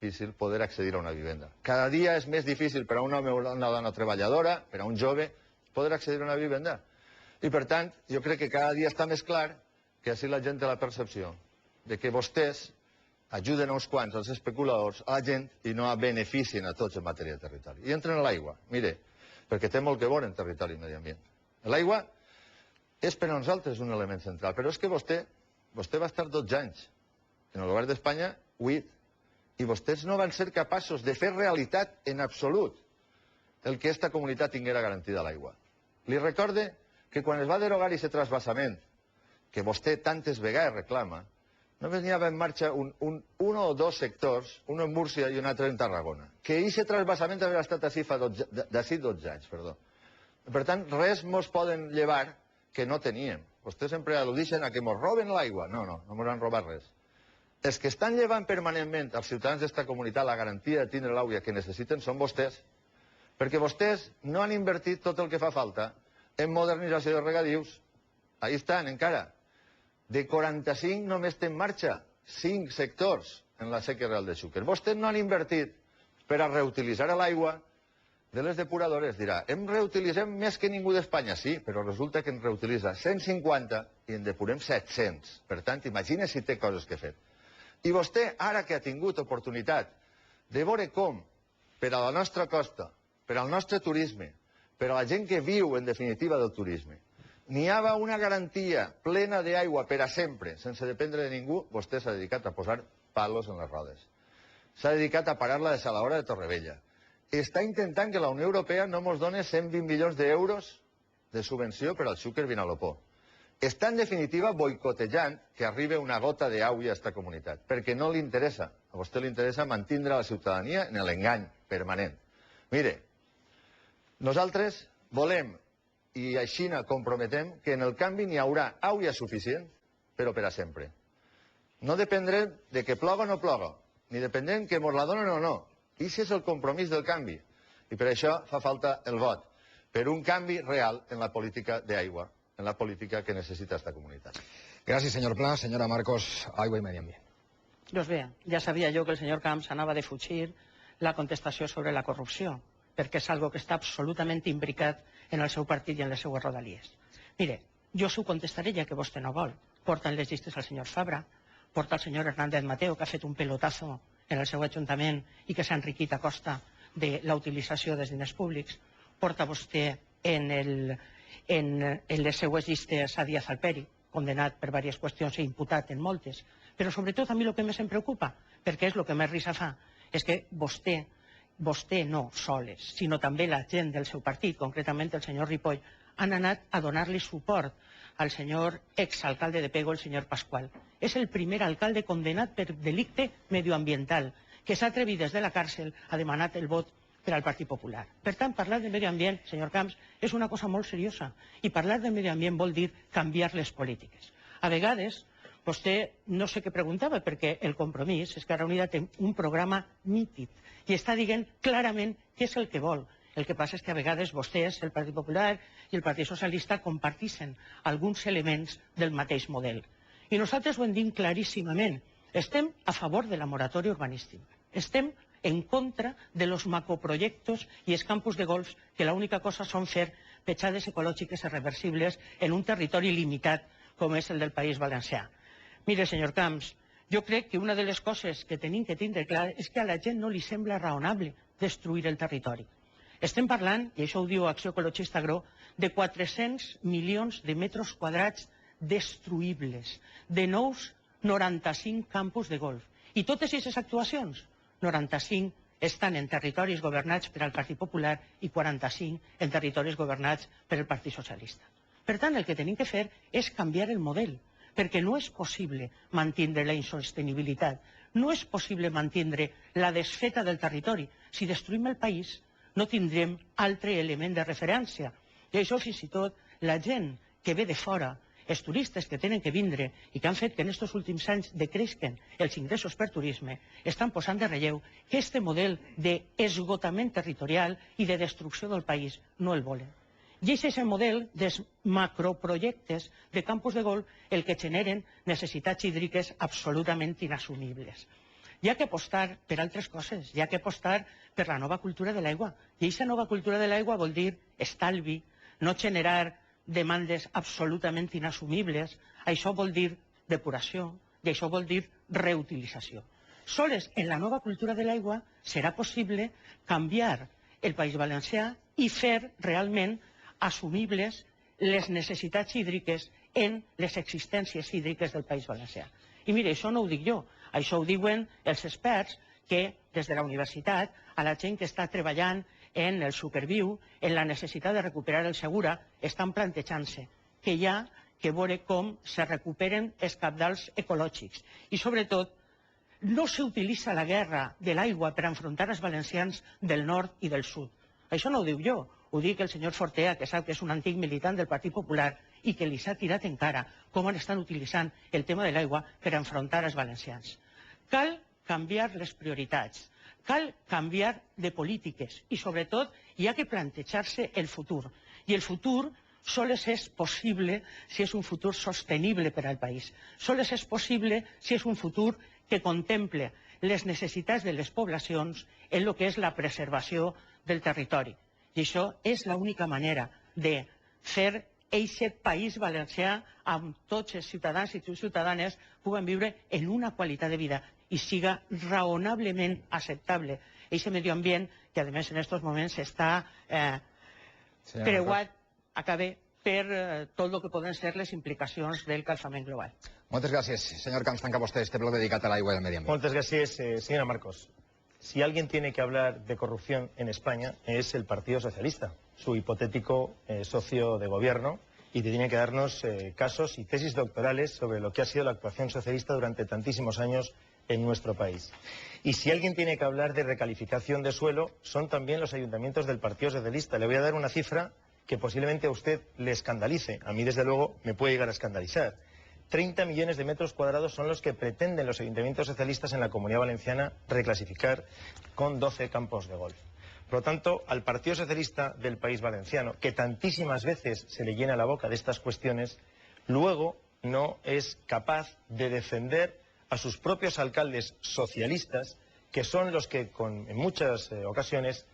difícil poder accedir a una vivienda. Cada dia és més difícil per a un home o una dona treballadora, per a un jove, poder accedir a una vivienda. I per tant, jo crec que cada dia està més clar que així la gent té la percepció de que vostès ajuden a uns quants, als especuladors, a la gent, i no beneficien a tots en matèria de territori. I entren a l'aigua, mire, perquè té molt que veure en territori i medi ambient. L'aigua és per a nosaltres un element central, però és que vostè va estar 12 anys en el govern d'Espanya, 8, i vostès no van ser capaços de fer realitat en absolut el que esta comunitat tinguera garantida l'aigua. Li recorde que quan es va derogar aquest trasbassament, que vostè tantes vegades reclama, només n'hi havia en marxa un o dos sectors, un en Múrcia i un altre en Tarragona, que aquest trasbassament havia estat d'ací 12 anys. Per tant, res mos poden llevar que no teníem. Vostès sempre al·ludixen a que mos roben l'aigua. No mos han robat res. Els que estan llevant permanentment als ciutadans d'esta comunitat la garantia de tindre l'aigua que necessiten són vostès, perquè vostès no han invertit tot el que fa falta en modernització de regadius. Ahí estan, encara. De 45 només té en marxa 5 sectors en la seca real de Xúquer. Vostès no han invertit per a reutilitzar l'aigua de les depuradores. Dirà, reutilitzem més que ningú d'Espanya. Sí, però resulta que en reutilitza 150 i en depurem 700. Per tant, imagina si té coses que fer. I vostè, ara que ha tingut oportunitat de veure com, per a la nostra costa, per al nostre turisme, per a la gent que viu, en definitiva, del turisme, n'hi havia una garantia plena d'aigua per a sempre, sense dependre de ningú, vostè s'ha dedicat a posar palos en les rodes. S'ha dedicat a parar la desaladora de Torrevella. Està intentant que la Unió Europea no ens doni 120 milions d'euros de subvenció per al Xúquer Vinalopó. Està, en definitiva, boicotejant que arribi una gota d'aigua a aquesta comunitat, perquè no li interessa. A vostè li interessa mantenir la ciutadania en l'engany permanent. Mire, nosaltres volem, i així comprometem, que en el canvi n'hi haurà aigua suficient, però per a sempre. No dependrem de que ploga o no ploga, ni dependrem que ens la donen o no. I aquest és el compromís del canvi. I per això fa falta el vot, per un canvi real en la política d'aigua, en la política que necessita esta comunitat. Gràcies, senyor Pla. Senyora Marcos, Aigua i Medi Ambient. Doncs bé, ja sabia jo que el senyor Camps anava a defugir la contestació sobre la corrupció, perquè és algo que està absolutament imbricat en el seu partit i en les seues rodalies. Mire, jo s'ho contestaré ja que vostè no vol. Porten les llistes al senyor Fabra, porta el senyor Hernández Mateo, que ha fet un pelotazo en el seu ajuntament i que s'ha enriquit a costa de la utilització dels diners públics, porta vostè en les seues llistes a Díaz Alperi, condenat per diverses qüestions i imputat en moltes. Però sobretot a mi el que més em preocupa, perquè és el que més risa fa, és que vostè no soles, sinó també la gent del seu partit, concretament el senyor Ripoll, han anat a donar-li suport al senyor exalcalde de Pego, el senyor Pascual. És el primer alcalde condenat per delicte medioambiental, que s'ha atrevit des de la càrcel a demanar el vot per al Partit Popular. Per tant, parlar de medi ambient, senyor Camps, és una cosa molt seriosa. I parlar de medi ambient vol dir canviar les polítiques. A vegades, vostè no sé què preguntava, perquè el Compromís, Esquerra Unida, té un programa nítid i està dient clarament què és el que vol. El que passa és que a vegades vostès, el Partit Popular i el Partit Socialista, comparteixen alguns elements del mateix model. I nosaltres ho hem dit claríssimament. Estem a favor de la moratòria urbanística. Estem en contra de los macroproyectos i els campus de golf que l'única cosa són fer petjades ecològiques irreversibles en un territori limitat com és el del País Valencià. Mire, senyor Camps, jo crec que una de les coses que tenim que tindre clar és que a la gent no li sembla raonable destruir el territori. Estem parlant, i això ho diu Acció Ecologista Agro, de 400 milions de metres quadrats destruïbles, de nous 95 campus de golf. I totes aquestes actuacions, 95 estan en territoris governats per al Partit Popular i 45 en territoris governats per el Partit Socialista. Per tant, el que tenim que fer és canviar el model, perquè no és possible mantenir la insostenibilitat, no és possible mantenir la desfeta del territori. Si destruïm el país, no tindrem altre element de referència. I això, fins i tot, la gent que ve de fora, els turistes que tenen que vindre i que han fet que en aquests últims anys decresquen els ingressos per turisme, estan posant de relleu que aquest model d'esgotament territorial i de destrucció del país no el volen. I aquest és el model dels macroprojectes de campus de golf el que generen necessitats hídriques absolutament inassumibles. Hi ha que apostar per altres coses, hi ha que apostar per la nova cultura de l'aigua. I aquesta nova cultura de l'aigua vol dir estalvi, no generar demandes absolutament inassumibles. Això vol dir depuració i això vol dir reutilització. Sols en la nova cultura de l'aigua serà possible canviar el País Valencià i fer realment assumibles les necessitats hídriques en les existències hídriques del País Valencià. I mire, això no ho dic jo, això ho diuen els experts que des de la universitat a la gent que està treballant en el Suckerviu, en la necessitat de recuperar el Segura, estan plantejant-se que hi ha que veure com se recuperen els cabals ecològics. I sobretot, no s'utilitza la guerra de l'aigua per enfrontar els valencians del nord i del sud. Això no ho diu jo, ho dic el senyor Fortea, que sap que és un antic militant del Partit Popular i que li s'ha tirat en cara com estan utilitzant el tema de l'aigua per enfrontar els valencians. Cal canviar les prioritats, cal canviar de polítiques i, sobretot, hi ha que plantejar-se el futur. I el futur sols és possible si és un futur sostenible per al país. Sols és possible si és un futur que contemple les necessitats de les poblacions en el que és la preservació del territori. I això és l'única manera de fer aquest país valencià amb tots els ciutadans i ciutadanes puguen viure en una qualitat de vida i siga raonablement acceptable aquest medi ambient que, a més, en aquests moments està creuat per tot el que poden ser les implicacions del calçament global. Moltes gràcies. Senyor Camps, tanca vostè este bloc dedicat a l'aigua i al medi ambient. Muchas gracias, señora Marcos. Si alguien tiene que hablar de corrupción en España es el Partido Socialista, su hipotético socio de gobierno, y tiene que darnos casos y tesis doctorales sobre lo que ha sido la actuación socialista durante tantísimos años en nuestro país. Y si alguien tiene que hablar de recalificación de suelo, son también los ayuntamientos del Partido Socialista. Le voy a dar una cifra que posiblemente a usted le escandalice. A mí, desde luego, me puede llegar a escandalizar. 30 millones de metros cuadrados son los que pretenden los ayuntamientos socialistas en la Comunidad Valenciana reclasificar con 12 campos de golf. Por lo tanto, al Partido Socialista del País Valenciano, que tantísimas veces se le llena la boca de estas cuestiones, luego no es capaz de defender a sus propios alcaldes socialistas, que son los que en muchas ocasiones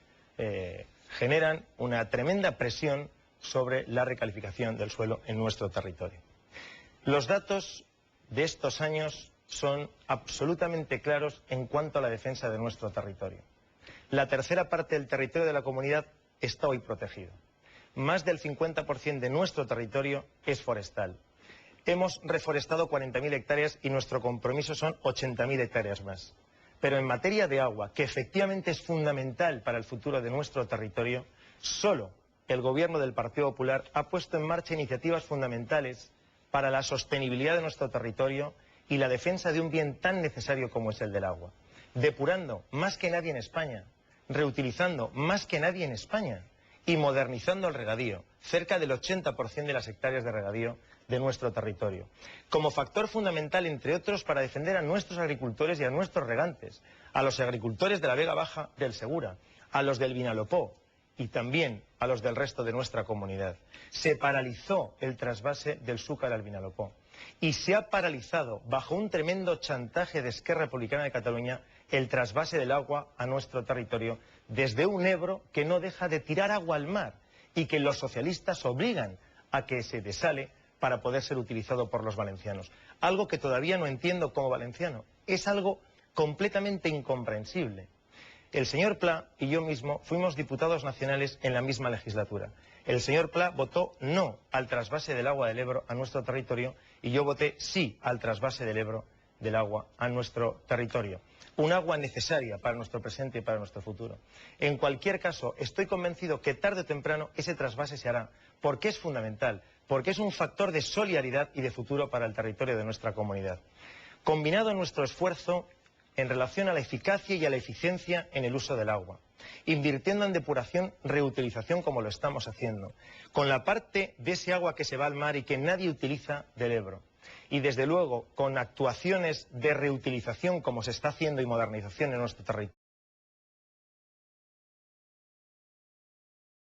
generan una tremenda presión sobre la recalificación del suelo en nuestro territorio. Los datos de estos años son absolutamente claros en cuanto a la defensa de nuestro territorio. La tercera parte del territorio de la comunidad está hoy protegido. Más del 50% de nuestro territorio es forestal. Hemos reforestado 40.000 hectáreas y nuestro compromiso son 80.000 hectáreas más. Pero en materia de agua, que efectivamente es fundamental para el futuro de nuestro territorio, solo el Gobierno del Partido Popular ha puesto en marcha iniciativas fundamentales para la sostenibilidad de nuestro territorio y la defensa de un bien tan necesario como es el del agua. Depurando más que nadie en España, reutilizando más que nadie en España y modernizando el regadío, cerca del 80% de las hectáreas de regadío de nuestro territorio, como factor fundamental, entre otros, para defender a nuestros agricultores y a nuestros regantes, a los agricultores de la Vega Baja del Segura, a los del Vinalopó y también a los del resto de nuestra comunidad. Se paralizó el trasvase del Xúcar al Vinalopó y se ha paralizado, bajo un tremendo chantaje de Esquerra Republicana de Cataluña, el trasvase del agua a nuestro territorio desde un Ebro que no deja de tirar agua al mar y que los socialistas obligan a que se desale para poder ser utilizado por los valencianos. Algo que todavía no entiendo como valenciano. Es algo completamente incomprensible. El señor Pla y yo mismo fuimos diputados nacionales en la misma legislatura. El señor Pla votó no al trasvase del agua del Ebro a nuestro territorio y yo voté sí al trasvase del Ebro del agua a nuestro territorio. Un agua necesaria para nuestro presente y para nuestro futuro. En cualquier caso, estoy convencido que tarde o temprano ese trasvase se hará, porque es fundamental, porque es un factor de solidaridad y de futuro para el territorio de nuestra comunidad. Combinado nuestro esfuerzo en relación a la eficacia y a la eficiencia en el uso del agua, invirtiendo en depuración, reutilización como lo estamos haciendo, con la parte de ese agua que se va al mar y que nadie utiliza del Ebro, y desde luego con actuaciones de reutilización como se está haciendo y modernización en nuestro territorio.